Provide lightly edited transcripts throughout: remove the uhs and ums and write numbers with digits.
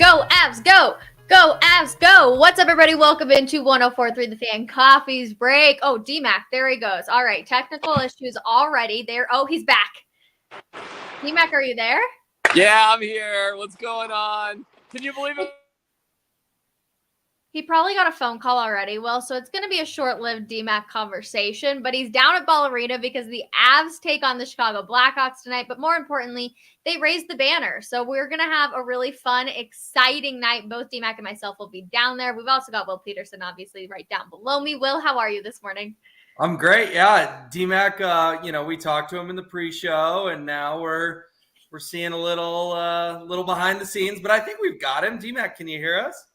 Go, Avs, go! Go, Avs, go! What's up, everybody? Welcome into 104.3 The Fan Coffee's break. Oh, D-Mac, there he goes. All right, technical issues already there. Oh, he's back. D-Mac, are you there? Yeah, I'm here. What's going on? Can you believe it? He probably got a phone call already. Well, so it's going to be a short-lived D-Mac conversation, but he's down at Ball Arena because the Avs take on the Chicago Blackhawks tonight. But more importantly, they raised the banner. So we're going to have a really fun, exciting night. Both D-Mac and myself will be down there. We've also got Will Peterson, obviously, right down below me. Will, how are you this morning? I'm great. Yeah, D-Mac, we talked to him in the pre-show, and now we're seeing a little behind the scenes, but I think we've got him. D-Mac, can you hear us?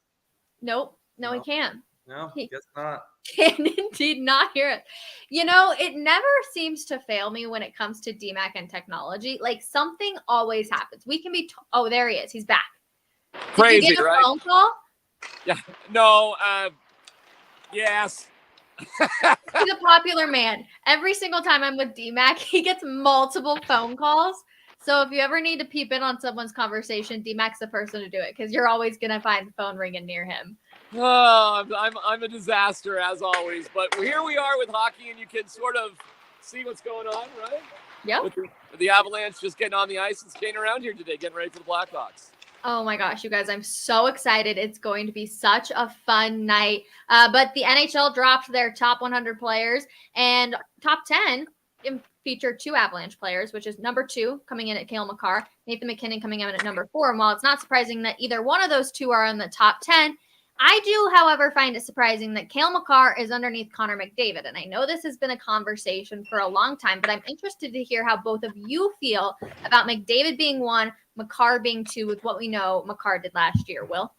Nope. No, he can't. No, guess not. Can indeed not hear it. You know, it never seems to fail me when it comes to DMAC and technology. Like, something always happens. We can be oh, there he is. He's back. Crazy, Did you get a right? phone call? Yeah. No. Yes. He's a popular man. Every single time I'm with DMAC, he gets multiple phone calls. So if you ever need to peep in on someone's conversation, DMAC's the person to do it because you're always going to find the phone ringing near him. Oh, I'm a disaster as always, but here we are with hockey, and you can sort of see what's going on, right? Yep. With the Avalanche just getting on the ice and skating around here today, getting ready for the Blackhawks. Oh my gosh, you guys, I'm so excited. It's going to be such a fun night. But the NHL dropped their top 100 players, and top 10 featured two Avalanche players, which is number 2 coming in at Kale Makar, Nathan MacKinnon coming in at number 4. And while it's not surprising that either one of those two are in the top 10, I do, however, find it surprising that Kale Makar is underneath Connor McDavid. And I know this has been a conversation for a long time, but I'm interested to hear how both of you feel about McDavid being 1, Makar being 2, with what we know Makar did last year. Will?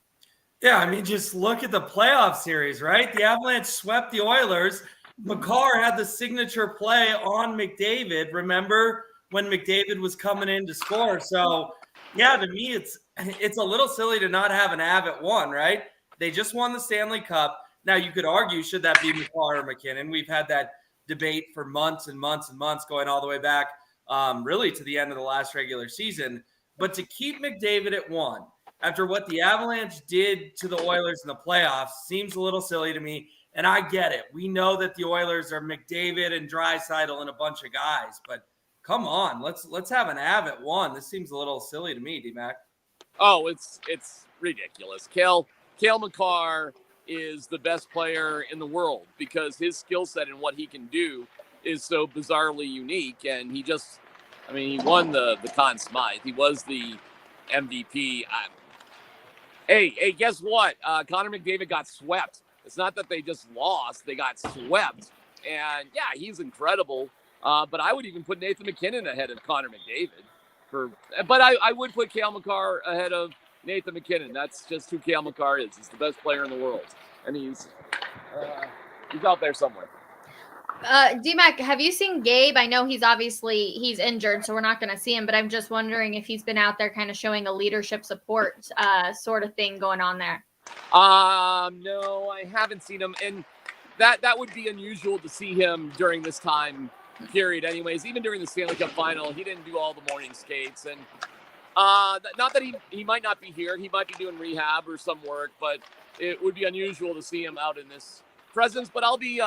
Yeah, I mean, just look at the playoff series, right? The Avalanche swept the Oilers. Makar had the signature play on McDavid. Remember when McDavid was coming in to score? So, yeah, to me, it's a little silly to not have an Av at 1, right? They just won the Stanley Cup. Now, you could argue, should that be Makar or McKinnon? We've had that debate for months and months and months, going all the way back really to the end of the last regular season. But to keep McDavid at 1 after what the Avalanche did to the Oilers in the playoffs seems a little silly to me. And I get it. We know that the Oilers are McDavid and Draisaitl and a bunch of guys. But come on, let's have an Av at 1. This seems a little silly to me, D-Mac. Oh, it's ridiculous. Kale Makar is the best player in the world because his skill set and what he can do is so bizarrely unique. And he won the Conn Smythe. He was the MVP. Hey, guess what? Connor McDavid got swept. It's not that they just lost. They got swept. And, yeah, he's incredible. But I would even put Nathan MacKinnon ahead of Connor McDavid. But I would put Kale Makar ahead of Nathan MacKinnon. That's just who Kale Makar is. He's the best player in the world. And he's out there somewhere. D-Mac, have you seen Gabe? I know he's injured, so we're not going to see him, but I'm just wondering if he's been out there kind of showing a leadership support sort of thing going on there. No, I haven't seen him. And that would be unusual to see him during this time period anyways. Even during the Stanley Cup final, he didn't do all the morning skates. And not that he might not be here. He might be doing rehab or some work, but it would be unusual to see him out in this presence. But I'll be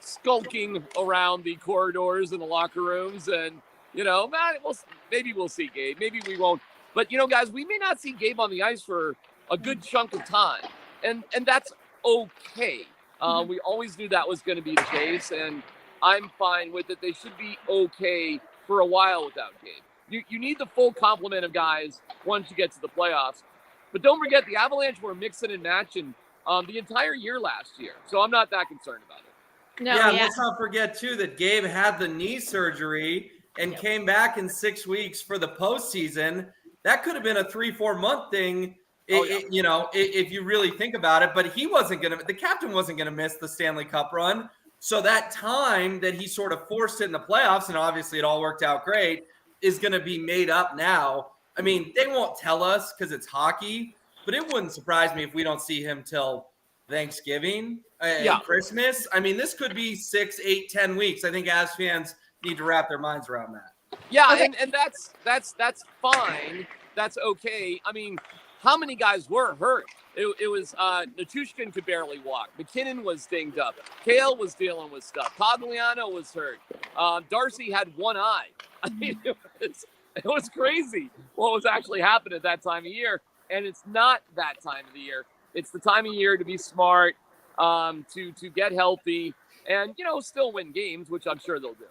skulking around the corridors and the locker rooms, and maybe we'll see Gabe. Maybe we won't. But guys, we may not see Gabe on the ice for a good chunk of time, and that's okay. We always knew that was going to be the case, and I'm fine with it. They should be okay for a while without Gabe. You need the full complement of guys once you get to the playoffs. But don't forget, the Avalanche were mixing and matching the entire year last year. So I'm not that concerned about it. No, yeah, let's not forget, too, that Gabe had the knee surgery and came back in 6 weeks for the postseason. That could have been a 3-4 month thing, if you really think about it. But the captain wasn't going to miss the Stanley Cup run. So that time that he sort of forced it in the playoffs, and obviously it all worked out great, is going to be made up now. I mean, they won't tell us because it's hockey, but it wouldn't surprise me if we don't see him till Thanksgiving and Christmas. I mean, this could be 6, 8, 10 weeks. I think Avs fans need to wrap their minds around that. Yeah, okay. and that's fine. That's okay. I mean, how many guys were hurt. It was Nichushkin could barely walk. McKinnon was dinged up. Kale was dealing with stuff. Cogliano was hurt. Darcy had one eye. I mean, it was crazy what was actually happening at that time of year. And it's not that time of the year. It's the time of year to be smart, to get healthy, and, still win games, which I'm sure they'll do.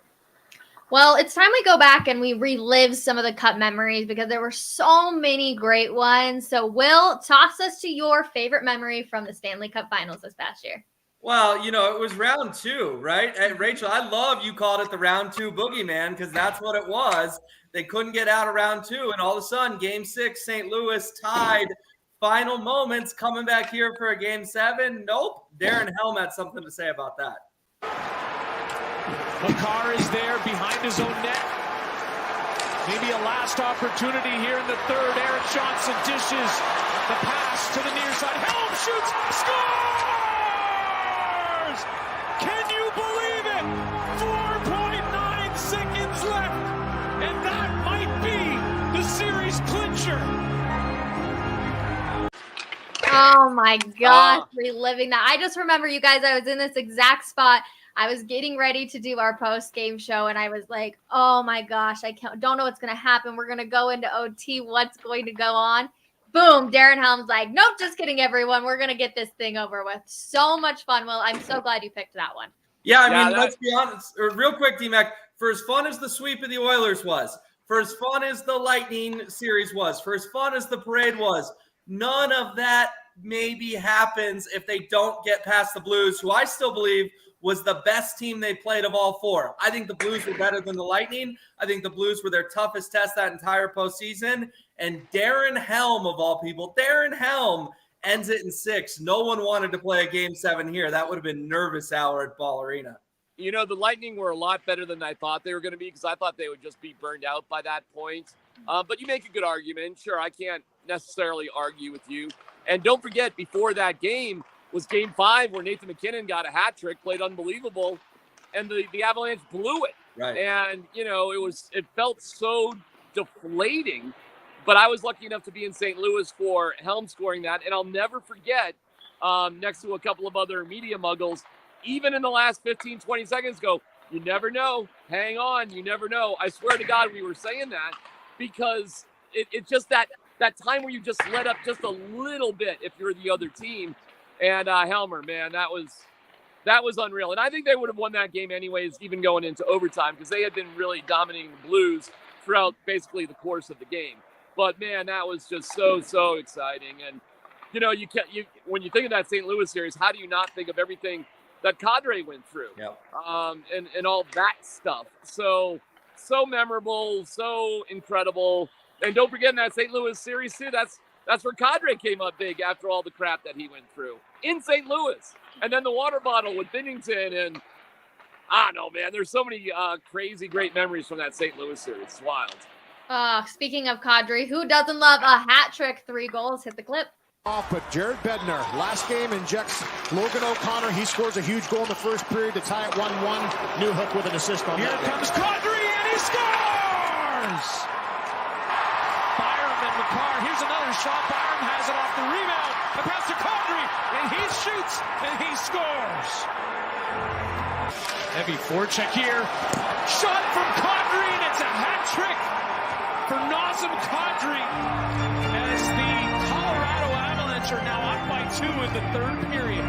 Well, it's time we go back and we relive some of the Cup memories because there were so many great ones. So, Will, toss us to your favorite memory from the Stanley Cup Finals this past year. Well, it was round 2, right? Hey, Rachel, I love you called it the round 2 boogeyman because that's what it was. They couldn't get out of round 2, and all of a sudden, Game 6, St. Louis tied. Final moments coming back here for a Game 7. Nope. Darren Helm had something to say about that. Makar is there behind his own net. Maybe a last opportunity here in the third. Eric Johnson dishes the pass to the near side. Helm shoots, scores! Can you believe it? 4.9 seconds left, and that might be the series clincher. Oh my gosh, reliving that. I just remember, you guys, I was in this exact spot. I was getting ready to do our post-game show, and I was like, oh my gosh, don't know what's going to happen. We're going to go into OT. What's going to go on? Boom, Darren Helm's like, nope, just kidding, everyone. We're going to get this thing over with. So much fun, Will. I'm so glad you picked that one. Yeah, I mean, let's be honest. Real quick, D-Mac, for as fun as the sweep of the Oilers was, for as fun as the Lightning series was, for as fun as the parade was, none of that maybe happens if they don't get past the Blues, who I still believe was the best team they played of all 4. I think the Blues were better than the Lightning. I think the Blues were their toughest test that entire postseason. And Darren Helm, of all people, Darren Helm ends it in 6. No one wanted to play a Game 7 here. That would have been nervous hour at Ball Arena. The Lightning were a lot better than I thought they were going to be because I thought they would just be burned out by that point. But you make a good argument. Sure, I can't necessarily argue with you. And don't forget, before that game was Game 5 where Nathan McKinnon got a hat trick, played unbelievable, and the Avalanche blew it. Right. And, it felt so deflating. But I was lucky enough to be in St. Louis for Helm scoring that. And I'll never forget, next to a couple of other media muggles, even in the last 15, 20 seconds go, you never know. Hang on. You never know. I swear to God, we were saying that because it's just that time where you just let up just a little bit if you're the other team. And Helmer, man, that was unreal. And I think they would have won that game anyways, even going into overtime, because they had been really dominating the Blues throughout basically the course of the game. But man, that was just so exciting. And when you think of that St. Louis series, how do you not think of everything that Kadri went through? Yep. And all that stuff. So memorable, so incredible. And don't forget in that St. Louis series too, that's where Kadri came up big after all the crap that he went through in St. Louis. And then the water bottle with Binnington. And I don't know, man, there's so many crazy, great memories from that St. Louis series. It's wild. Speaking of Kadri, who doesn't love a hat trick? 3 goals, hit the clip. Off, but Jared Bednar, last game, injects Logan O'Connor. He scores a huge goal in the first period to tie it 1-1. Newhook with an assist on Here that. Here comes Kadri, and he scores! Byram and Makar, here's another shot. Byram has it off the rebound. A pass to Kadri, and he shoots, and he scores. Heavy forecheck here. Shot from Kadri, and it's a hat trick for Nazem Kadri as the Colorado Avalanche are now up by 2 in the third period.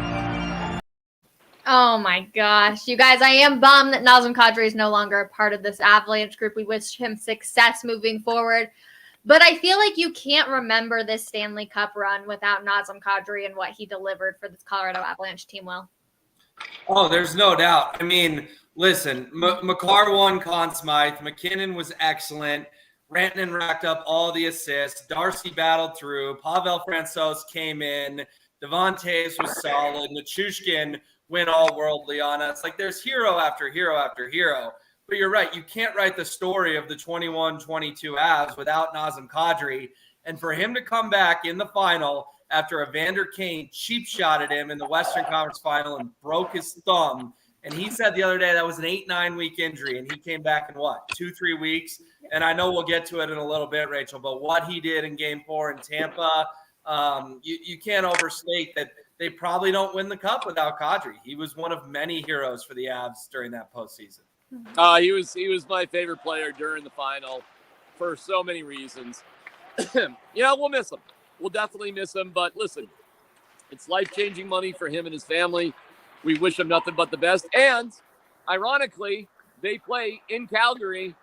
Oh my gosh. You guys, I am bummed that Nazem Kadri is no longer a part of this Avalanche group. We wish him success moving forward. But I feel like you can't remember this Stanley Cup run without Nazem Kadri and what he delivered for this Colorado Avalanche team, Will. Oh, there's no doubt. I mean, listen, Makar won Conn Smythe. McKinnon was excellent. Rantanen racked up all the assists. Darcy battled through. Pavel Francouz came in. Devontae's was solid. Nichushkin went all worldly on us. Like, there's hero after hero after hero. But you're right. You can't write the story of the 21-22 Avs without Nazem Kadri. And for him to come back in the final after Evander Kane cheap shotted him in the Western Conference Final and broke his thumb. And he said the other day that was an 8-9 week injury. And he came back in 2-3 weeks. And I know we'll get to it in a little bit, Rachel, but what he did in Game 4 in Tampa, You can't overstate that they probably don't win the cup without Kadri. He was one of many heroes for the Avs during that postseason. He was my favorite player during the final for so many reasons. We'll miss him. We'll definitely miss him. But listen, it's life-changing money for him and his family. We wish him nothing but the best. And ironically, they play in Calgary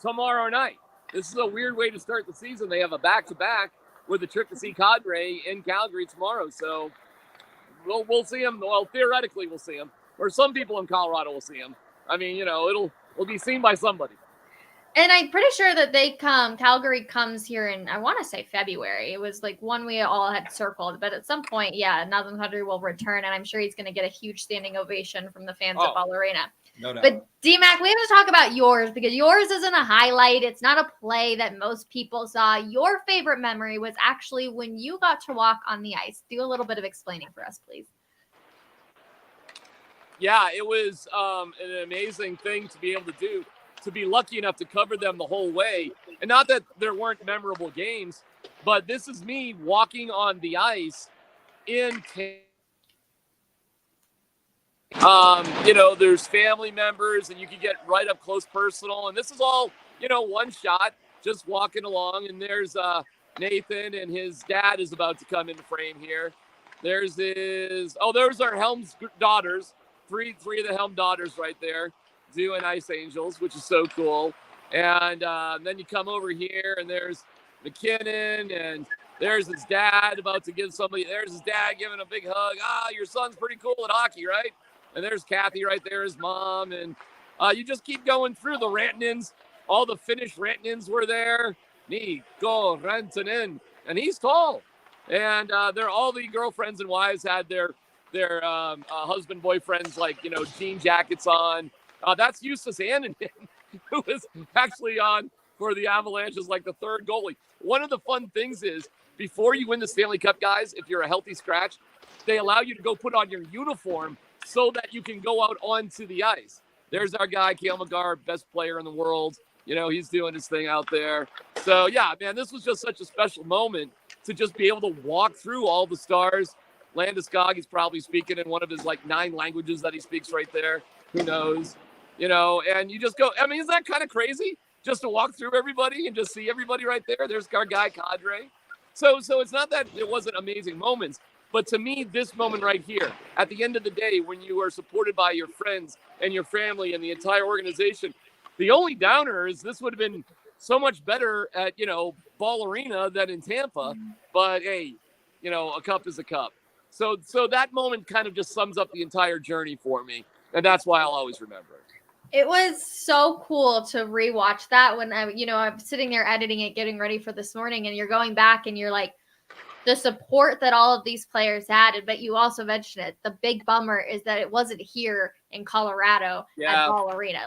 tomorrow night. This is a weird way to start the season. They have a back-to-back with a trip to see Cadre in Calgary tomorrow. So we'll see him. Well, theoretically, we'll see him. Or some people in Colorado will see him. I mean, it'll be seen by somebody. And I'm pretty sure that Calgary comes here in, I want to say February. It was like one we all had circled. But at some point, Nazem Kadri will return. And I'm sure he's going to get a huge standing ovation from the fans at Ball Arena. No doubt. But D-Mac, we have to talk about yours because yours isn't a highlight. It's not a play that most people saw. Your favorite memory was actually when you got to walk on the ice. Do a little bit of explaining for us, please. Yeah, it was an amazing thing to be able to do, to be lucky enough to cover them the whole way. And not that there weren't memorable games, but this is me walking on the ice in there's family members and you can get right up close personal. And this is all, one shot, just walking along. And there's Nathan and his dad is about to come into frame here. There's our Helms daughters, three of the Helm daughters right there, doing Ice Angels, which is so cool. And then you come over here and there's McKinnon and there's his dad about to give somebody, there's his dad giving a big hug. Your son's pretty cool at hockey, right? And there's Kathy right there, his mom. And you just keep going through the Rantanins. All the Finnish Rantanins were there. Nico Rantanen. And he's tall. And all the girlfriends and wives had their husband, boyfriends, jean jackets on. That's Justus Annunen, who was actually on for the Avalanche as the third goalie. One of the fun things is, before you win the Stanley Cup, guys, if you're a healthy scratch, they allow you to go put on your uniform so that you can go out onto the ice. There's our guy, Kale Makar, best player in the world. He's doing his thing out there. So, yeah, man, this was just such a special moment to just be able to walk through all the stars. Landeskog, he's probably speaking in one of his 9 languages that he speaks right there. Who knows? And you just go, I mean, isn't that kind of crazy? Just to walk through everybody and just see everybody right there. There's our guy, Cadre. So it's not that it wasn't amazing moments, but to me, this moment right here, at the end of the day, when you are supported by your friends and your family and the entire organization, the only downer is this would have been so much better at, Ball Arena than in Tampa. But hey, a cup is a cup. So that moment kind of just sums up the entire journey for me. And that's why I'll always remember it. It was so cool to rewatch that when I'm sitting there editing it, getting ready for this morning, and you're going back and you're like, the support that all of these players had. But you also mentioned it. The big bummer is that it wasn't here in Colorado at Ball Arena.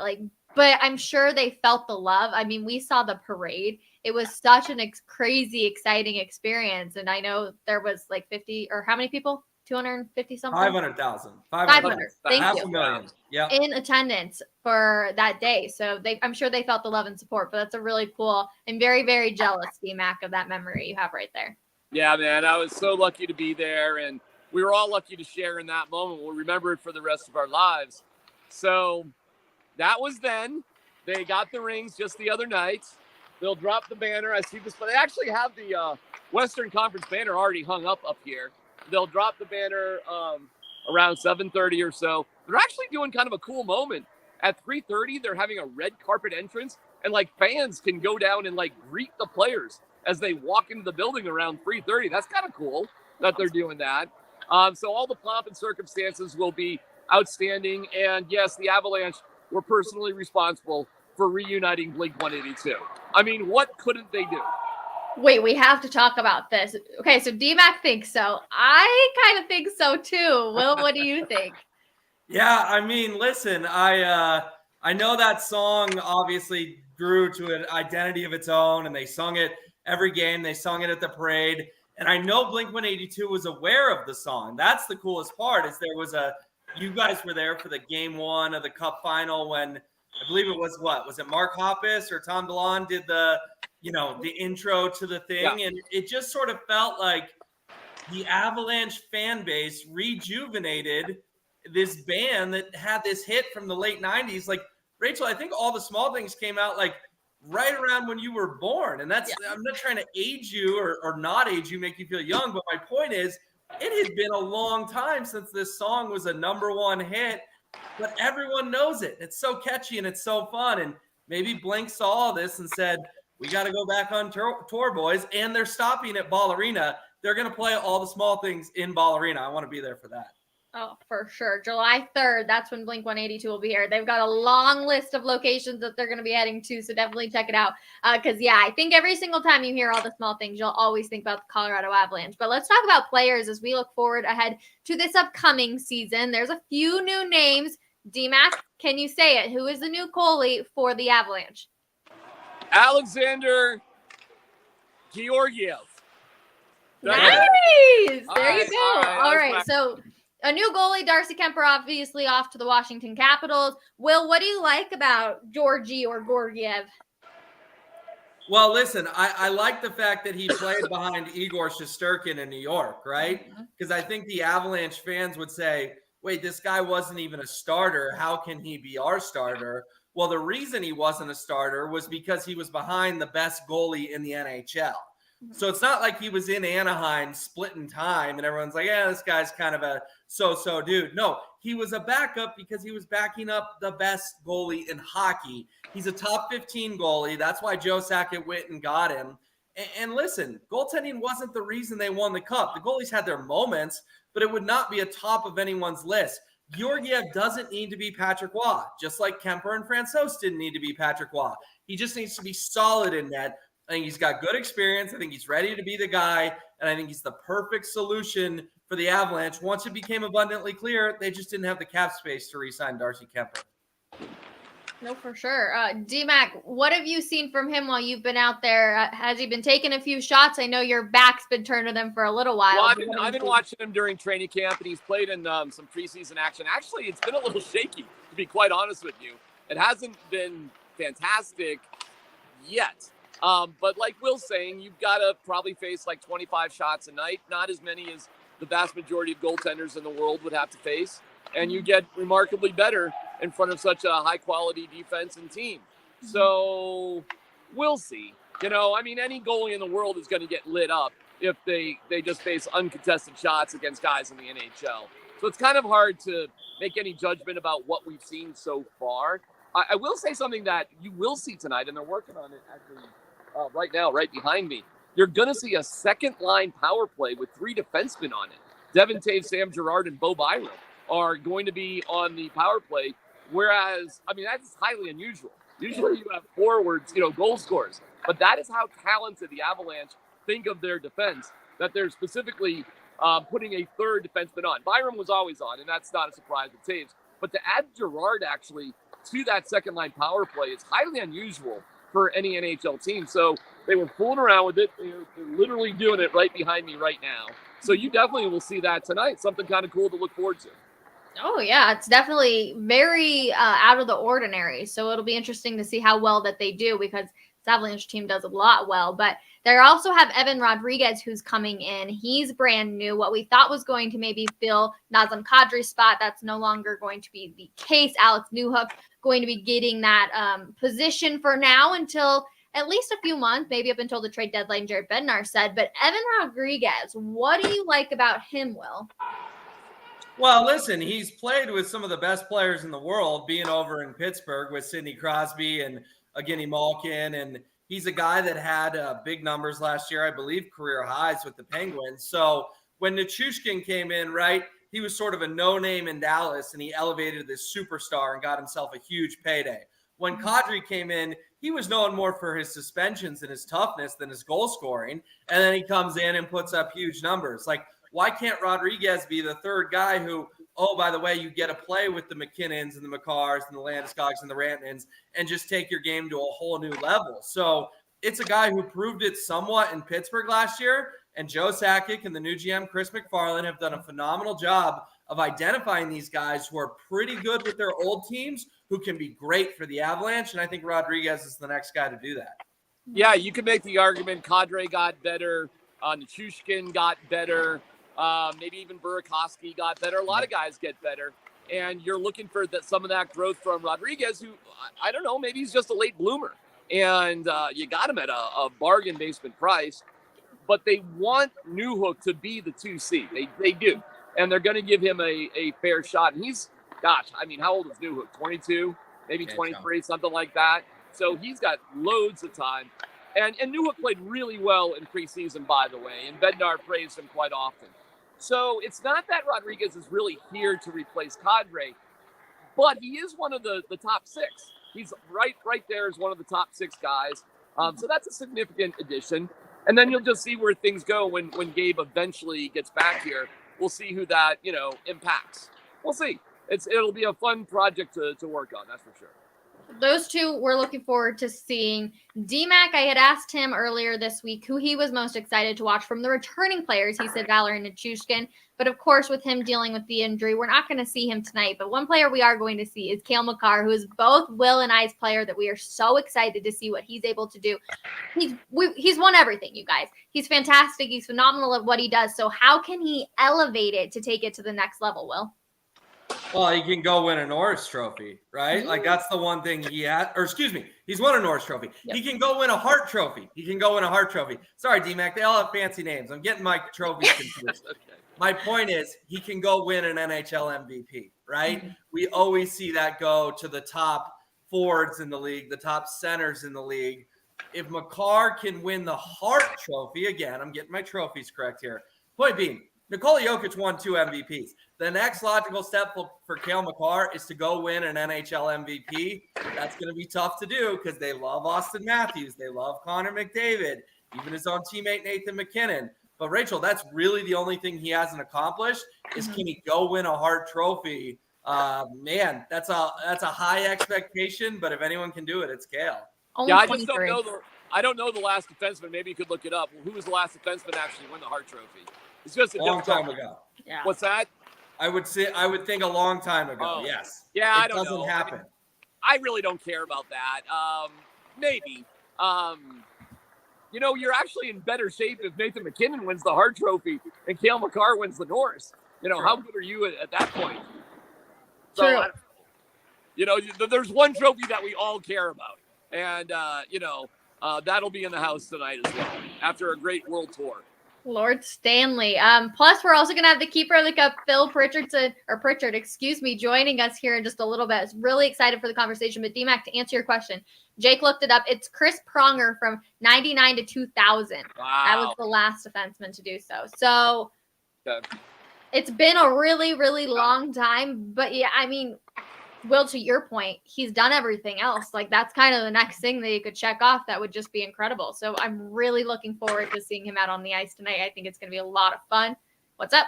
But I'm sure they felt the love. I mean, we saw the parade. It was such an crazy, exciting experience. And I know there was 50 or how many people? 250 something? 500,000. 500. Thank Half you. a million. Yeah. In attendance for that day. So I'm sure they felt the love and support, but that's a really cool and very, very jealous, D-Mac, of that memory you have right there. Yeah, man, I was so lucky to be there, and we were all lucky to share in that moment. We'll remember it for the rest of our lives. So that was then. They got the rings just the other night. They'll drop the banner. I see this, but they actually have the Western Conference banner already hung up here. They'll drop the banner around 7:30 or so. They're actually doing kind of a cool moment. At 3:30, they're having a red carpet entrance, and fans can go down and greet the players as they walk into the building around 3:30. That's kind of cool that they're doing that. So all the pomp and circumstances will be outstanding. And yes, the Avalanche were personally responsible for reuniting Blink-182. I mean, what couldn't they do? Wait, we have to talk about this. Okay, so D-Mac thinks so. I kind of think so too. Will, what do you think? Yeah, I mean, listen, I know that song obviously grew to an identity of its own, and they sung it every game. They sung it at the parade. And I know Blink-182 was aware of the song. That's the coolest part is you guys were there for the game 1 of the Cup final when I believe it was was it Mark Hoppus or Tom DeLonge did the intro to the thing. Yeah. And it just sort of felt like the Avalanche fan base rejuvenated this band that had this hit from the late 90s. Like, Rachel, I think All the Small Things came out like right around when you were born. And that's, I'm not trying to age you or not age you, make you feel young. But my point is, it had been a long time since this song was a #1 hit, but everyone knows it. It's so catchy and it's so fun. And maybe Blink saw all this and said, we got to go back on tour, boys. And they're stopping at Ball Arena. They're going to play All the Small Things in Ball Arena. I want to be there for that. Oh, for sure. July 3rd, that's when Blink-182 will be here. They've got a long list of locations that they're going to be heading to, so definitely check it out. Because, I think every single time you hear All the Small Things, you'll always think about the Colorado Avalanche. But let's talk about players as we look forward ahead to this upcoming season. There's a few new names. D-Mac, can you say it? Who is the new goalie for the Avalanche? Alexander Georgiev. Nice. There you go. All right. So a new goalie, Darcy Kemper, obviously off to the Washington Capitals. Will, what do you like about Georgie or Georgiev? Well, listen, I like the fact that he played behind Igor Shesterkin in New York, right? Because I think the Avalanche fans would say, wait, this guy wasn't even a starter. How can he be our starter? Well, the reason he wasn't a starter was because he was behind the best goalie in the NHL. So it's not like he was in Anaheim splitting time and everyone's like, yeah, this guy's kind of a so-so dude. No, he was a backup because he was backing up the best goalie in hockey. He's a top 15 goalie. That's why Joe Sakic went and got him. And listen, goaltending wasn't the reason they won the cup. The goalies had their moments, but it would not be a top of anyone's list. Georgiev doesn't need to be Patrick Waugh, just like Kemper and Francouz didn't need to be Patrick Waugh. He just needs to be solid in net. I think he's got good experience. I think he's ready to be the guy, and I think he's the perfect solution for the Avalanche. Once it became abundantly clear, they just didn't have the cap space to re-sign Darcy Kemper. No, for sure. D-Mac, what have you seen from him while you've been out there? Has he been taking a few shots? I know your back's been turned to them for a little while. Well, I've been watching him during training camp, and he's played in some preseason action. Actually, it's been a little shaky, to be quite honest with you. It hasn't been fantastic yet. But like Will's saying, you've got to probably face like 25 shots a night, not as many as the vast majority of goaltenders in the world would have to face. And you get remarkably better in front of such a high-quality defense and team. So we'll see. You know, I mean, any goalie in the world is going to get lit up if they just face uncontested shots against guys in the NHL. So it's kind of hard to make any judgment about what we've seen so far. I will say something that you will see tonight, and they're working on it actually right now, right behind me. You're going to see a second-line power play with 3 defensemen on it. Devin Taves, Sam Girard, and Bo Byram are going to be on the power play, whereas, I mean, that's highly unusual. Usually you have forwards, goal scorers. But that is how talented the Avalanche think of their defense, that they're specifically putting a third defenseman on. Byram was always on, and that's not a surprise with Taves. But to add Girard actually to that second-line power play is highly unusual for any NHL team. So they were fooling around with it. They're literally doing it right behind me right now. So you definitely will see that tonight. Something kind of cool to look forward to. Oh, yeah. It's definitely very out of the ordinary. So it'll be interesting to see how well that they do because this Avalanche team does a lot well. But they also have Evan Rodriguez who's coming in. He's brand new. What we thought was going to maybe fill Nazem Kadri's spot, that's no longer going to be the case. Alex Newhook going to be getting that position for now until at least a few months, maybe up until the trade deadline, Jared Bednar said. But Evan Rodriguez, what do you like about him, Will? Well, listen, he's played with some of the best players in the world, being over in Pittsburgh with Sidney Crosby and Evgeny Malkin. And he's a guy that had big numbers last year, I believe career highs with the Penguins. So when Nichushkin came in, right, he was sort of a no-name in Dallas, and he elevated this superstar and got himself a huge payday. When Kadri came in, he was known more for his suspensions and his toughness than his goal scoring. And then he comes in and puts up huge numbers. Like, why can't Rodriguez be the third guy who, oh, by the way, you get to play with the McKinnons and the Makars and the Landeskog's and the Rantanens and just take your game to a whole new level? So it's a guy who proved it somewhat in Pittsburgh last year, and Joe Sakic and the new GM Chris McFarland have done a phenomenal job of identifying these guys who are pretty good with their old teams, who can be great for the Avalanche, and I think Rodriguez is the next guy to do that. Yeah, you could make the argument Kadri got better, Nichushkin got better. Maybe even Burakovsky got better. A lot of guys get better. And you're looking for some of that growth from Rodriguez, who, I don't know, maybe he's just a late bloomer. And you got him at a bargain basement price. But they want Newhook to be the 2C. They do. And they're going to give him a fair shot. And he's, gosh, I mean, how old is Newhook? 22? Maybe 23, something like that. So he's got loads of time. And Newhook played really well in preseason, by the way. And Bednar praised him quite often. So it's not that Rodriguez is really here to replace Kadri, but he is one of the top 6. He's right there as one of the top 6 guys. So that's a significant addition. And then you'll just see where things go when Gabe eventually gets back here. We'll see who that, impacts. We'll see. It'll be a fun project to work on, that's for sure. Those two we're looking forward to seeing. D-Mac, I had asked him earlier this week who he was most excited to watch from the returning players. He said Valerian Nichushkin. But, of course, with him dealing with the injury, we're not going to see him tonight. But one player we are going to see is Kale Makar, who is both Will and I's player that we are so excited to see what he's able to do. He's won everything, you guys. He's fantastic. He's phenomenal at what he does. So how can he elevate it to take it to the next level, Will? Well, he can go win a Norris Trophy, right? Mm-hmm. Like, that's the one thing he had. Or, excuse me, he's won a Norris Trophy. Yep. He can go win a Hart Trophy. Sorry, D-Mac, they all have fancy names. I'm getting my trophies confused. Okay. My point is, he can go win an NHL MVP, right? Mm-hmm. We always see that go to the top forwards in the league, the top centers in the league. If Makar can win the Hart Trophy, again, I'm getting my trophies correct here. Point being, Nikola Jokic won 2 MVPs. The next logical step for Kale Makar is to go win an NHL MVP. That's going to be tough to do because they love Austin Matthews. They love Connor McDavid, even his own teammate Nathan McKinnon. But, Rachel, that's really the only thing he hasn't accomplished is can he go win a Hart Trophy? Man, that's a high expectation, but if anyone can do it, it's Kale. Only I 23. just don't know I don't know the last defenseman. Maybe you could look it up. Well, who was the last defenseman to actually win the Hart Trophy? It's just a long time ago. Yeah. What's that? I would think a long time ago. Oh. Yes. Yeah, I don't know. It doesn't happen. I really don't care about that. Maybe. You're actually in better shape if Nathan McKinnon wins the Hart Trophy and Kale Makar wins the Norris. How good are you at that point? True. So, there's one trophy that we all care about. And, that'll be in the house tonight as well after a great world tour. Lord Stanley. Plus, we're also going to have the keeper of the cup, Pritchard, joining us here in just a little bit. Really excited for the conversation. But D-Mac, to answer your question, Jake looked it up. It's Chris Pronger from 99 to 2000. Wow. That was the last defenseman to do so. So Okay. It's been a really, really long time. But yeah, I mean, Will, to your point, he's done everything else. Like, that's kind of the next thing that you could check off. That would just be incredible. So I'm really looking forward to seeing him out on the ice tonight. I think it's going to be a lot of fun. What's up?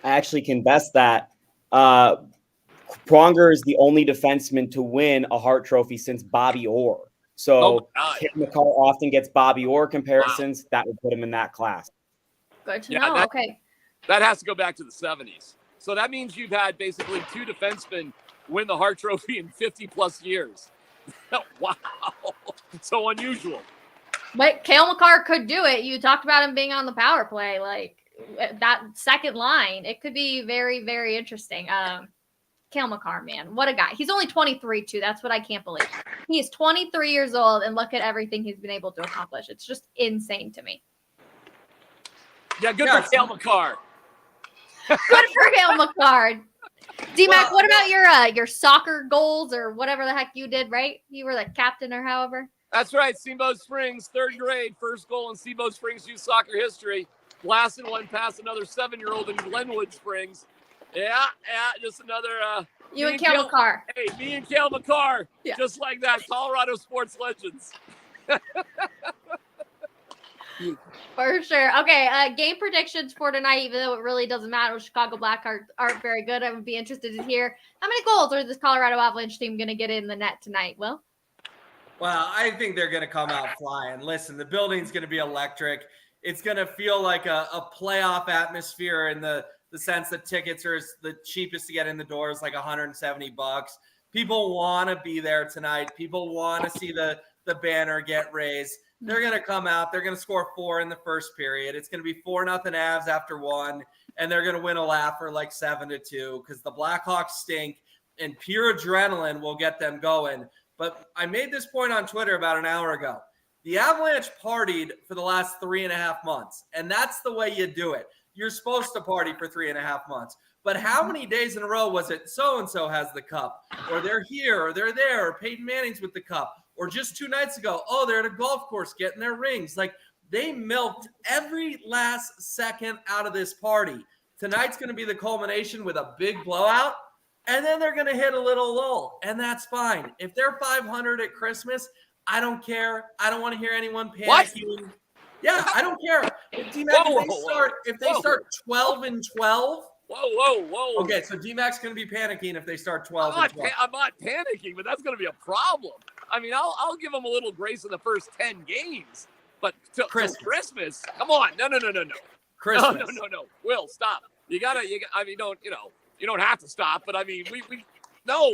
I actually can best that. Pronger is the only defenseman to win a Hart Trophy since Bobby Orr. So Kale Makar often gets Bobby Orr comparisons. Wow. That would put him in that class. Good to know. Okay. That has to go back to the 70s. So that means you've had basically 2 defensemen win the Hart Trophy in 50-plus years. Wow. So unusual. But Kale Makar could do it. You talked about him being on the power play. Like, that second line, it could be very, very interesting. Kale Makar, man. What a guy. He's only 23, too. That's what I can't believe. He is 23 years old, and look at everything he's been able to accomplish. It's just insane to me. Yeah, good for Kale Makar. Good for Kale Makar. D-Mac, what about your soccer goals or whatever the heck you did, right? You were the captain or however. That's right. Steamboat Springs, 3rd grade, first goal in Steamboat Springs youth soccer history. Blasting one past another 7-year-old in Glenwood Springs. Yeah, just another. You and Kale Makar. Hey, me and Kale Makar. Yeah. Just like that. Colorado sports legends. For sure. Okay, game predictions for tonight, even though it really doesn't matter. Chicago Blackhawks aren't very good. I would be interested to hear how many goals are this Colorado Avalanche team going to get in the net tonight, Will? Well, I think they're going to come out flying. Listen, the building's going to be electric. It's going to feel like a playoff atmosphere in the sense that tickets are the cheapest to get in the doors, like $170. People want to be there tonight. People want to see the banner get raised. They're going to come out. They're going to score 4 in the first period. It's going to be 4-0 Avs after 1. and they're going to win a laugher like 7-2 because the Blackhawks stink and pure adrenaline will get them going. But I made this point on Twitter about an hour ago. The Avalanche partied for the last 3.5 months, and that's the way you do it. You're supposed to party for 3.5 months. But how many days in a row was it so-and-so has the cup, or they're here, or they're there, or Peyton Manning's with the cup, or just 2 nights ago, oh, they're at a golf course getting their rings. Like, they milked every last second out of this party. Tonight's going to be the culmination with a big blowout, and then they're going to hit a little lull, and that's fine. If they're 500 at Christmas, I don't care. I don't want to hear anyone panicking. What? Yeah, I don't care. If they start 12-12. Whoa. Okay, so D-Mac's going to be panicking if they start 12-12. I'm not panicking, but that's going to be a problem. I mean, I'll give them a little grace in the first 10 games, but till Christmas, come on, no. Christmas. No. Will, stop. You don't have to stop, but I mean, no,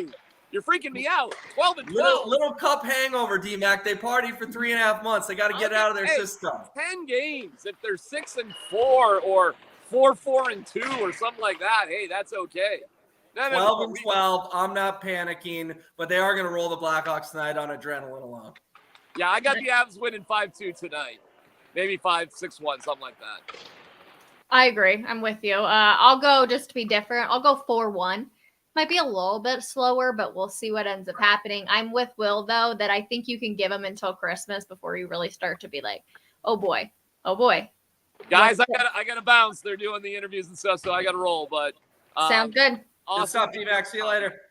you're freaking me out. 12-12. Little cup hangover, D-Mac. They partied for 3.5 months. They got to get it out of their system. 10 games. If they're 6-4 or 4-4-2 or something like that, hey, that's okay. 12-12. I'm not panicking, but they are going to roll the Blackhawks tonight on adrenaline alone. Yeah, I got the Avs winning 5-2 tonight. Maybe 5-6-1, something like that. I agree. I'm with you. I'll go just to be different. I'll go 4-1. Might be a little bit slower, but we'll see what ends up happening. I'm with Will, though, that I think you can give them until Christmas before you really start to be like, oh boy. Guys, I gotta bounce. They're doing the interviews and stuff, so I gotta roll. But sounds good. Awesome. Good stuff, D-Mac. See you later.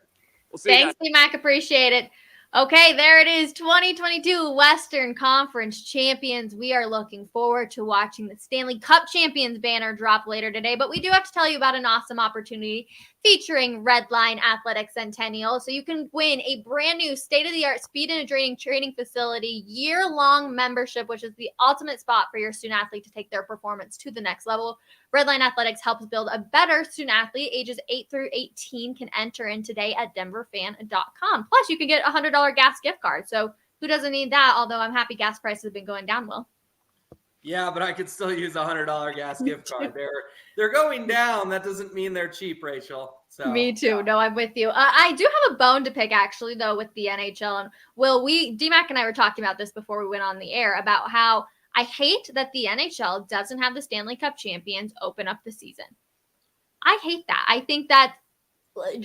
We'll see you Thanks, D-Mac. Appreciate it. Okay, there it is. 2022 Western Conference champions. We are looking forward to watching the Stanley Cup champions banner drop later today, but we do have to tell you about an awesome opportunity featuring Redline Athletic Centennial. So you can win a brand new state-of-the-art speed and training facility, year-long membership, which is the ultimate spot for your student athlete to take their performance to the next level. Redline Athletics helps build a better student athlete. Ages 8 through 18 can enter in today at denverfan.com. Plus, you can get a $100 gas gift card. So who doesn't need that? Although I'm happy gas prices have been going down, Will. Yeah, but I could still use a $100 gas gift card. They're going down. That doesn't mean they're cheap, Rachel. So me too. Yeah. No, I'm with you. I do have a bone to pick, actually, though, with the NHL. And Will, D-Mac and I were talking about this before we went on the air about how I hate that the NHL doesn't have the Stanley Cup champions open up the season. I hate that. I think that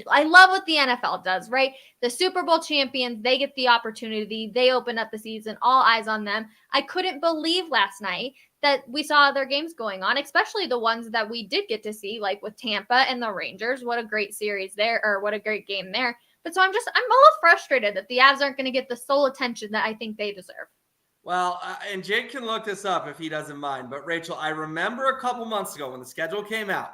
I love what the NFL does, right? The Super Bowl champions, they get the opportunity. They open up the season, all eyes on them. I couldn't believe last night that we saw other games going on, especially the ones that we did get to see, like with Tampa and the Rangers. What a great series there, or what a great game there. But so I'm a little frustrated that the Avs aren't going to get the sole attention that I think they deserve. Well, and Jake can look this up if he doesn't mind. But Rachel, I remember a couple months ago when the schedule came out,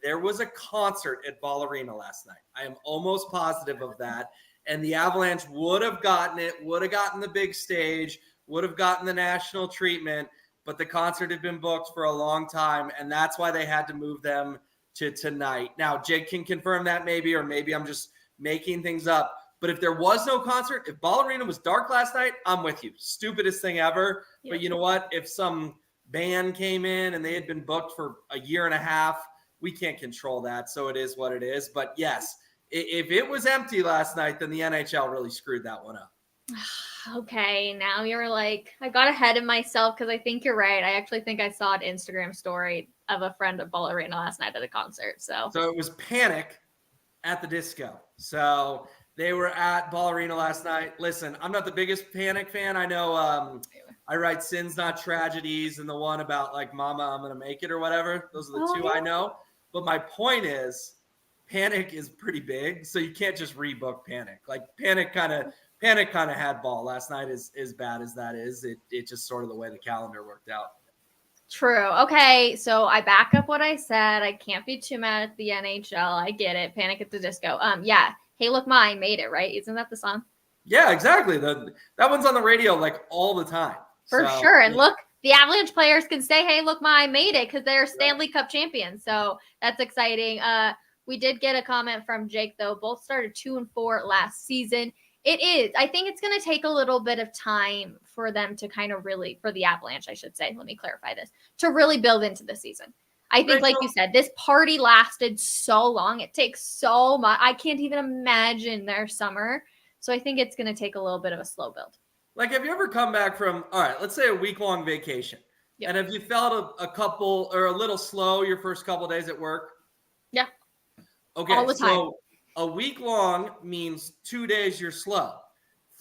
there was a concert at Ball Arena last night. I am almost positive of that. And the Avalanche would have gotten it, would have gotten the big stage, would have gotten the national treatment. But the concert had been booked for a long time. And that's why they had to move them to tonight. Now, Jake can confirm that maybe, or maybe I'm just making things up. But if there was no concert, if Ball Arena was dark last night, I'm with you. Stupidest thing ever. Yeah. But you know what? If some band came in and they had been booked for a year and a half, we can't control that. So it is what it is. But yes, if it was empty last night, then the NHL really screwed that one up. Okay, now you're like, I got ahead of myself because I think you're right. I actually think I saw an Instagram story of a friend at Ball Arena last night at a concert. So it was Panic at the Disco. So they were at Ball Arena last night. Listen, I'm not the biggest Panic fan. I know I write Sins Not Tragedies and the one about like Mama, I'm going to make it or whatever. Those are the two I know. But my point is Panic is pretty big, so you can't just rebook Panic. Like Panic kind of had ball last night. As bad as that is, it just sort of the way the calendar worked out. True. Okay, so I back up what I said. I can't be too mad at the NHL. I get it. Panic at the Disco. Yeah. Hey, look, I made it, right? Isn't that the song? Yeah, exactly. That one's on the radio like all the time. For sure. And look, the Avalanche players can say, hey, look, I made it because they're Stanley Cup champions. So that's exciting. We did get a comment from Jake, though. Both started 2-4 last season. I think it's going to take a little bit of time for them to kind of really, for the Avalanche, I should say, let me clarify this, to really build into the season. I think, like you said, this party lasted so long. It takes so much. I can't even imagine their summer. So I think it's going to take a little bit of a slow build. Like, have you ever come back from, all right, let's say a week-long vacation, and have you felt a couple or a little slow your first couple days at work? Yeah. Okay, all the time. So a week long means 2 days you're slow.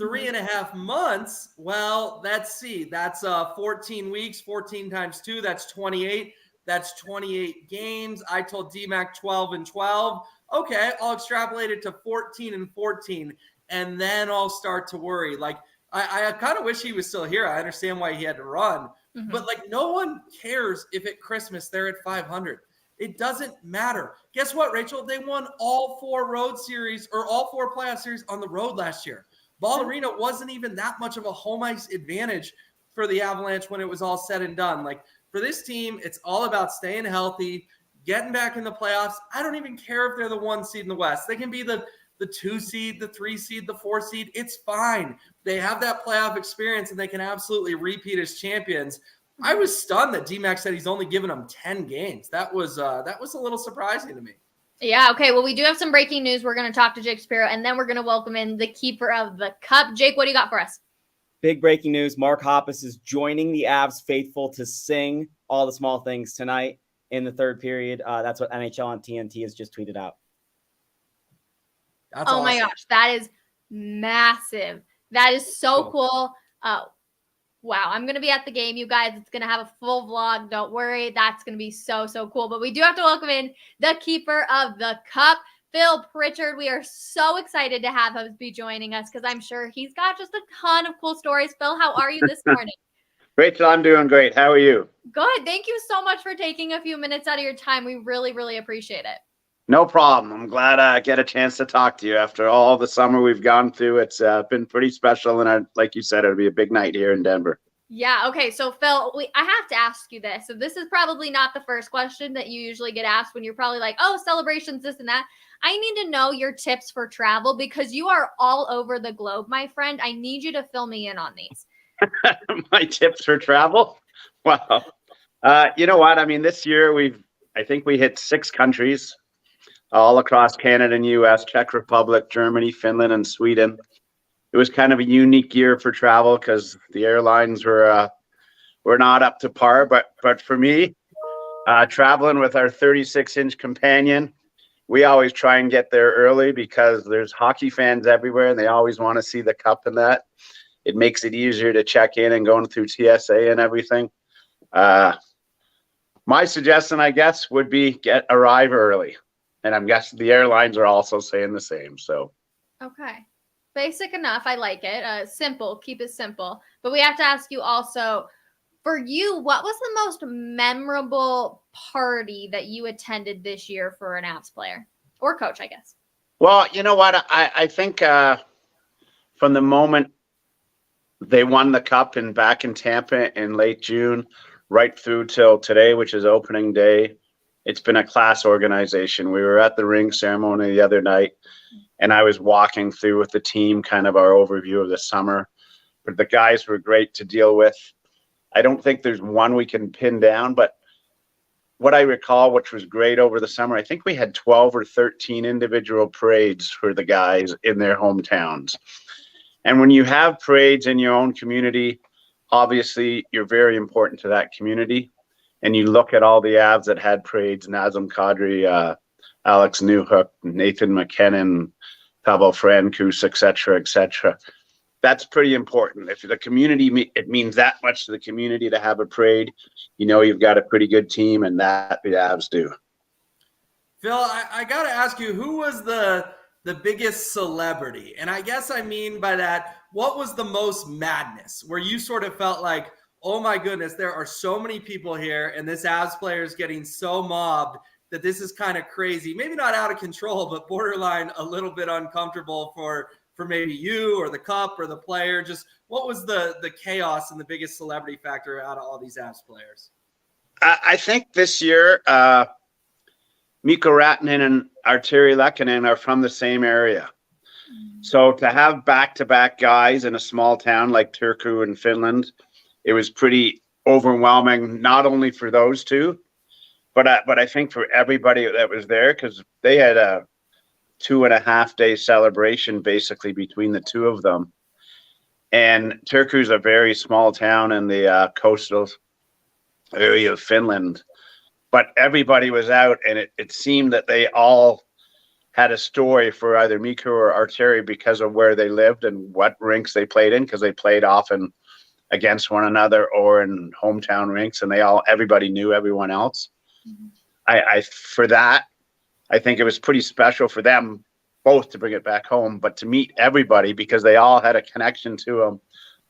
3.5 months, well, let's see. That's 14 weeks, 14 times 2, that's 28. That's 28 games. I told DMAC 12 and 12. Okay, I'll extrapolate it to 14 and 14, and then I'll start to worry. Like, I kind of wish he was still here. I understand why he had to run. But, like, no one cares if at Christmas they're at 500. It doesn't matter. Guess what, Rachel? They won all 4 road series or all 4 playoff series on the road last year. Ball Arena wasn't even that much of a home ice advantage for the Avalanche when it was all said and done. Like, for this team, it's all about staying healthy, getting back in the playoffs. I don't even care if they're the 1 seed in the West. They can be the 2 seed, the 3 seed, the 4 seed. It's fine. They have that playoff experience, and they can absolutely repeat as champions. I was stunned that DMAC said he's only given them 10 games. That was a little surprising to me. Yeah, okay. Well, we do have some breaking news. We're going to talk to Jake Shapiro, and then we're going to welcome in the keeper of the cup. Jake, what do you got for us? Big breaking news. Mark Hoppus is joining the Avs faithful to sing All the Small Things tonight in the third period. That's what NHL on TNT has just tweeted out. That's awesome. My gosh, that is massive. That is so cool. Wow, I'm going to be at the game, you guys. It's going to have a full vlog. Don't worry. That's going to be so, so cool. But we do have to welcome in the keeper of the cup, Phil Pritchard. We are so excited to have him be joining us because I'm sure he's got just a ton of cool stories. Phil, how are you this morning? Rachel, I'm doing great. How are you? Good. Thank you so much for taking a few minutes out of your time. We really, really appreciate it. No problem. I'm glad I get a chance to talk to you after all the summer we've gone through. It's been pretty special, and like you said, it'll be a big night here in Denver. Yeah. Okay. So Phil, I have to ask you this. So this is probably not the first question that you usually get asked when you're probably like, oh, celebrations, this and that. I need to know your tips for travel because you are all over the globe, my friend. I need you to fill me in on these. My tips for travel? Wow. You know what? I mean, this year I think we hit 6 countries all across Canada and US, Czech Republic, Germany, Finland, and Sweden. It was kind of a unique year for travel because the airlines were not up to par. But for me, traveling with our 36-inch companion, we always try and get there early because there's hockey fans everywhere and they always want to see the cup and that. It makes it easier to check in and going through TSA and everything. My suggestion, I guess, would be arrive early. And I'm guessing the airlines are also saying the same. So, okay. Basic enough. I like it. Simple. Keep it simple. But we have to ask you also, for you, what was the most memorable party that you attended this year for an Avs player or coach, I guess? Well, you know what? I think from the moment they won the cup back in Tampa in late June, right through till today, which is opening day, it's been a class organization. We were at the ring ceremony the other night, and I was walking through with the team kind of our overview of the summer. But the guys were great to deal with. I don't think there's one we can pin down, but what I recall, which was great over the summer, I think we had 12 or 13 individual parades for the guys in their hometowns. And when you have parades in your own community, obviously you're very important to that community. And you look at all the Avs that had parades, Nazem Kadri, Alex Newhook, Nathan McKinnon, Pavel Francouz, et cetera, that's pretty important. If the community, it means that much to the community to have a parade, you know you've got a pretty good team, and that the Avs do. Phil, I got to ask you, who was the biggest celebrity? And I guess I mean by that, what was the most madness where you sort of felt like, oh my goodness, there are so many people here and this Avs player is getting so mobbed that this is kind of crazy. Maybe not out of control, but borderline a little bit uncomfortable for maybe you or the cup or the player. Just what was the chaos and the biggest celebrity factor out of all these Avs players? I think this year, Mikko Rantanen and Arturi Lehkonen are from the same area. So to have back-to-back guys in a small town like Turku in Finland, it was pretty overwhelming, not only for those two, But I think for everybody that was there, because they had a 2.5-day celebration basically between the two of them. And Turku's a very small town in the coastal area of Finland. But everybody was out, and it seemed that they all had a story for either Mikko or Arturi because of where they lived and what rinks they played in, because they played often against one another or in hometown rinks, and everybody knew everyone else. For that, I think it was pretty special for them both to bring it back home, but to meet everybody because they all had a connection to them.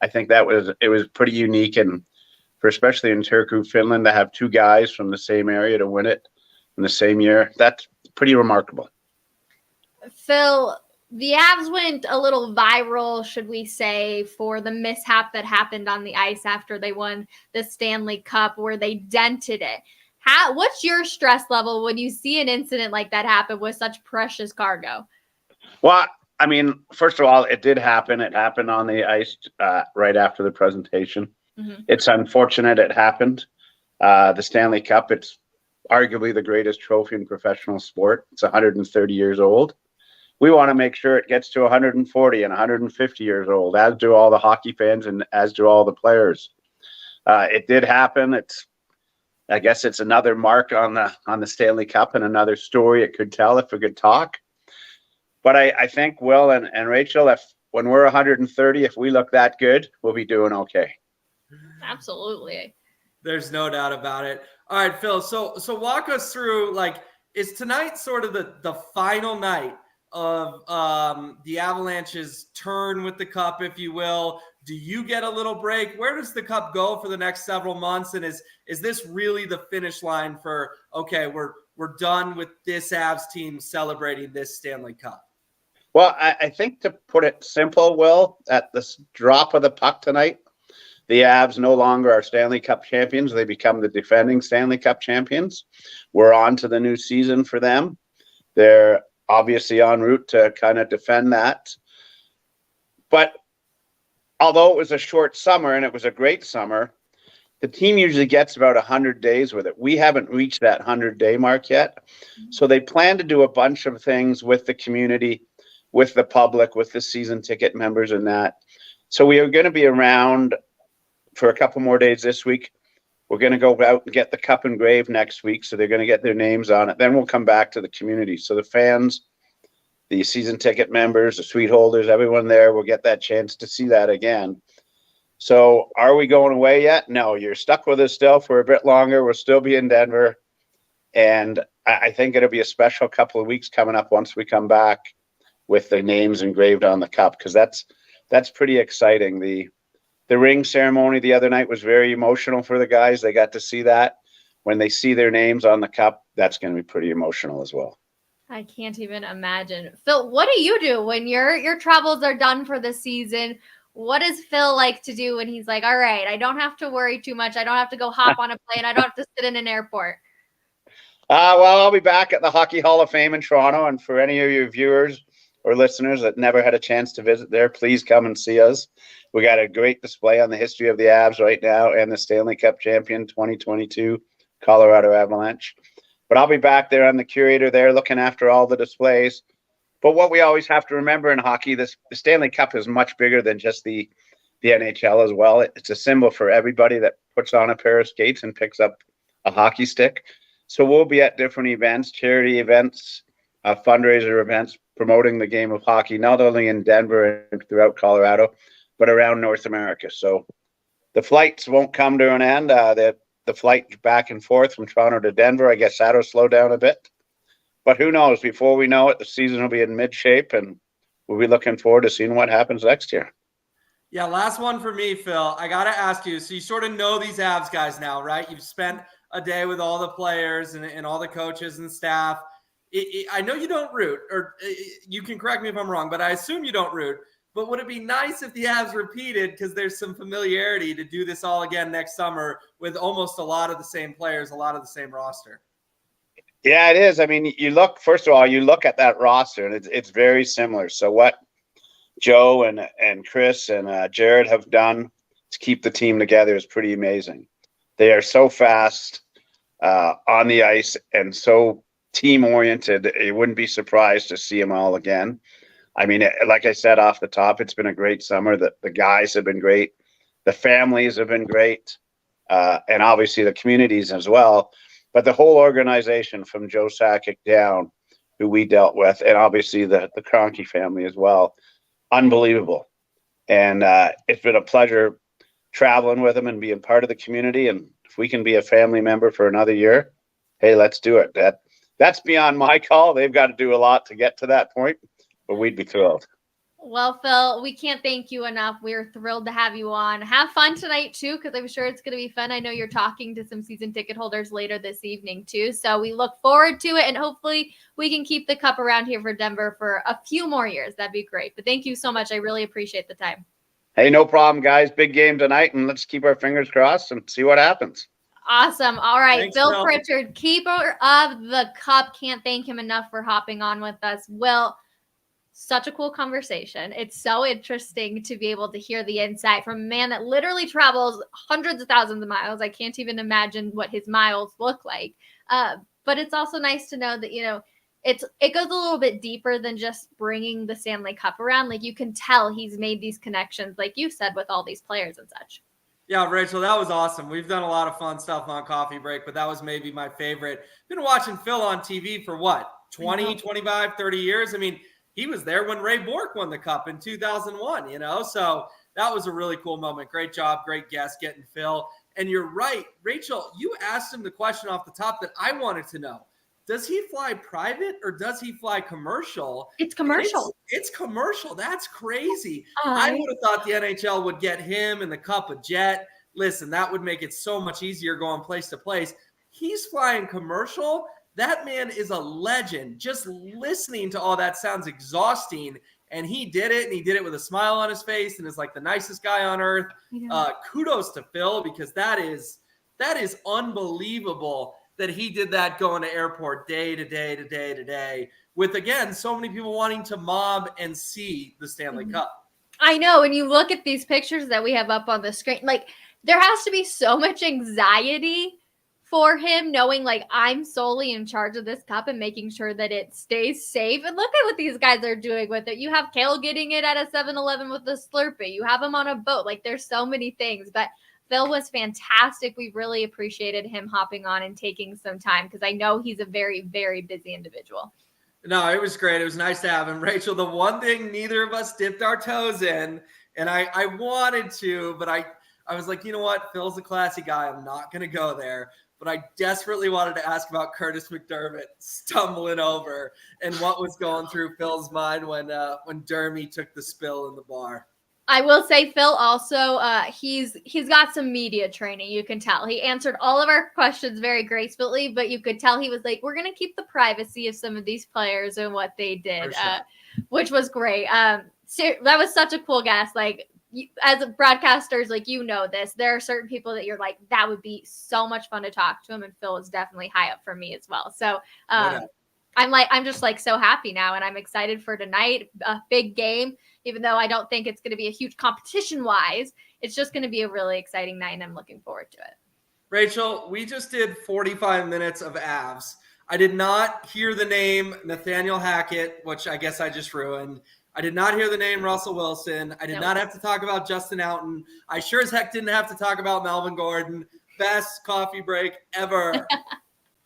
I think it was pretty unique, and for especially in Turku, Finland, to have two guys from the same area to win it in the same year, that's pretty remarkable. Phil, the Avs went a little viral, should we say, for the mishap that happened on the ice after they won the Stanley Cup, where they dented it. What's your stress level when you see an incident like that happen with such precious cargo? Well, I mean, first of all, it did happen. It happened on the ice right after the presentation. Mm-hmm. It's unfortunate it happened. The Stanley Cup, it's arguably the greatest trophy in professional sport. It's 130 years old. We want to make sure it gets to 140 and 150 years old, as do all the hockey fans and as do all the players. It did happen. I guess it's another mark on the Stanley Cup and another story it could tell if we could talk. But I think Will and Rachel, when we're 130, if we look that good, we'll be doing okay. Absolutely. There's no doubt about it. All right, Phil. So walk us through, is tonight sort of the final night of the Avalanche's turn with the Cup, if you will? Do you get a little break? Where does the Cup go for the next several months? And is this really the finish line for, okay, we're done with this Avs team celebrating this Stanley Cup? Well, I think, to put it simple, Will, at the drop of the puck tonight, the Avs no longer are Stanley Cup champions. They become the defending Stanley Cup champions. We're on to the new season for them. They're obviously en route to kind of defend that. But although it was a short summer and it was a great summer, the team usually gets about 100 days with it. We haven't reached that 100-day mark yet. So they plan to do a bunch of things with the community, with the public, with the season ticket members and that. So we are going to be around for a couple more days this week. We're going to go out and get the cup engraved next week. So they're going to get their names on it. Then we'll come back to the community. So the fans, the season ticket members, the suite holders, everyone there will get that chance to see that again. So are we going away yet? No, you're stuck with us still for a bit longer. We'll still be in Denver. And I think it'll be a special couple of weeks coming up once we come back with the names engraved on the cup, because that's pretty exciting. The ring ceremony the other night was very emotional for the guys. They got to see that. When they see their names on the cup, that's going to be pretty emotional as well. I can't even imagine. Phil, what do you do when your travels are done for the season? What does Phil like to do when he's like, all right, I don't have to worry too much. I don't have to go hop on a plane. I don't have to sit in an airport. Well, I'll be back at the Hockey Hall of Fame in Toronto. And for any of your viewers or listeners that never had a chance to visit there, please come and see us. We got a great display on the history of the Avs right now and the Stanley Cup champion 2022 Colorado Avalanche. But I'll be back there. I'm the curator there looking after all the displays. But what we always have to remember in hockey, the Stanley Cup is much bigger than just the NHL as well. It's a symbol for everybody that puts on a pair of skates and picks up a hockey stick. So we'll be at different events, charity events, fundraiser events, promoting the game of hockey, not only in Denver and throughout Colorado, but around North America. So the flights won't come to an end. The flight back and forth from Toronto to Denver, I guess that'll slow down a bit. But who knows? Before we know it, the season will be in mid shape, and we'll be looking forward to seeing what happens next year. Yeah, last one for me, Phil. I got to ask you, so you sort of know these Avs guys now, right? You've spent a day with all the players and all the coaches and staff. I know you don't root, or you can correct me if I'm wrong, but I assume you don't root. But would it be nice if the Avs repeated, because there's some familiarity, to do this all again next summer with almost a lot of the same players, a lot of the same roster? Yeah, it is. I mean, first of all, you look at that roster, and it's very similar. So what Joe and Chris and Jared have done to keep the team together is pretty amazing. They are so fast. on the ice and so team oriented. You wouldn't be surprised to see them all again. I mean, like I said off the top, it's been a great summer. The guys have been great. The families have been great. And obviously the communities as well. But the whole organization from Joe Sakic down, who we dealt with, and obviously the Kroenke family as well, unbelievable. And it's been a pleasure traveling with them and being part of the community. And if we can be a family member for another year, hey, let's do it. That's beyond my call. They've got to do a lot to get to that point, but we'd be thrilled. Well, Phil, we can't thank you enough. We're thrilled to have you on. Have fun tonight, too, because I'm sure it's going to be fun. I know you're talking to some season ticket holders later this evening, too. So we look forward to it, and hopefully we can keep the cup around here for Denver for a few more years. That'd be great. But thank you so much. I really appreciate the time. Hey, no problem, guys. Big game tonight, and let's keep our fingers crossed and see what happens. Awesome. All right. Thanks, Phil Phil. Pritchard, keeper of the cup. Can't thank him enough for hopping on with us. Will, such a cool conversation. It's so interesting to be able to hear the insight from a man that literally travels hundreds of thousands of miles. I can't even imagine what his miles look like. But it's also nice to know that, it goes a little bit deeper than just bringing the Stanley Cup around. Like, you can tell he's made these connections, like you said, with all these players and such. Yeah, Rachel, that was awesome. We've done a lot of fun stuff on Coffee Break, but that was maybe my favorite. Been watching Phil on TV for what, 20, 25, 30 years? I mean, he was there when Ray Bourque won the cup in 2001, So that was a really cool moment. Great job, great guest getting Phil. And you're right, Rachel, you asked him the question off the top that I wanted to know. Does he fly private or does he fly commercial? It's commercial. It's commercial. That's crazy. I would have thought the NHL would get him and the cup a jet. Listen, that would make it so much easier going place to place. He's flying commercial. That man is a legend. Just listening to all that sounds exhausting. And he did it, and he did it with a smile on his face and is like the nicest guy on earth. Kudos to Phil, because that is unbelievable that he did that going to airport day to day to day to day with, again, so many people wanting to mob and see the Stanley Cup. I know. When you look at these pictures that we have up on the screen, like, there has to be so much anxiety for him, knowing, like, I'm solely in charge of this cup and making sure that it stays safe. And look at what these guys are doing with it. You have Kale getting it at a 7-Eleven with a Slurpee. You have him on a boat. Like, there's so many things. But Phil was fantastic. We really appreciated him hopping on and taking some time, because I know he's a very, very busy individual. No, it was great. It was nice to have him. Rachel, the one thing neither of us dipped our toes in, and I wanted to, but I was like, you know what? Phil's a classy guy. I'm not going to go there. But I desperately wanted to ask about Curtis McDermott stumbling over and what was going through Phil's mind when Dermy took the spill in the bar. I will say, Phil, also, he's got some media training. You can tell he answered all of our questions very gracefully, but you could tell he was like, we're going to keep the privacy of some of these players and what they did, Sure. Which was great. So that was such a cool guest. Like, as broadcasters, like, this, there are certain people that you're like, that would be so much fun to talk to him. And Phil is definitely high up for me as well. So, I'm just like so happy now, and I'm excited for tonight. A big game, even though I don't think it's going to be a huge competition wise. It's just going to be a really exciting night, and I'm looking forward to it. Rachel, we just did 45 minutes of Avs. I did not hear the name Nathaniel Hackett, which I guess I just ruined. I did not hear the name Russell Wilson. I did not have to talk about Justin Outen. I sure as heck didn't have to talk about Melvin Gordon. Best coffee break ever.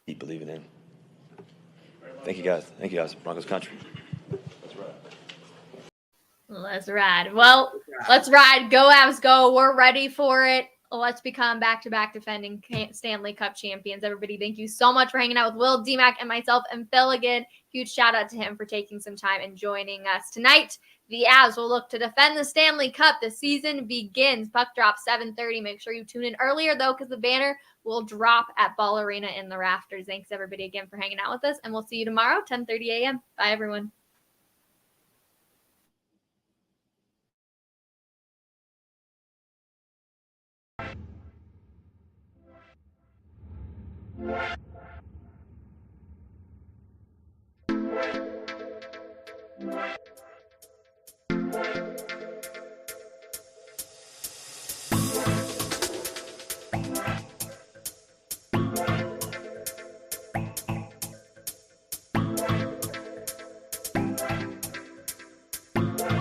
Keep believing in. Thank you, guys. Thank you, guys. Broncos country. Let's ride. Well, let's ride. Go Avs, go. We're ready for it. Let's become back-to-back defending Stanley Cup champions. Everybody, thank you so much for hanging out with Will, D-Mac, and myself, and Phil again. Huge shout-out to him for taking some time and joining us tonight. The Avs will look to defend the Stanley Cup. The season begins. Puck drop 7:30. Make sure you tune in earlier, though, because the banner will drop at Ball Arena in the rafters. Thanks, everybody, again, for hanging out with us, and we'll see you tomorrow, 10:30 a.m. Bye, everyone.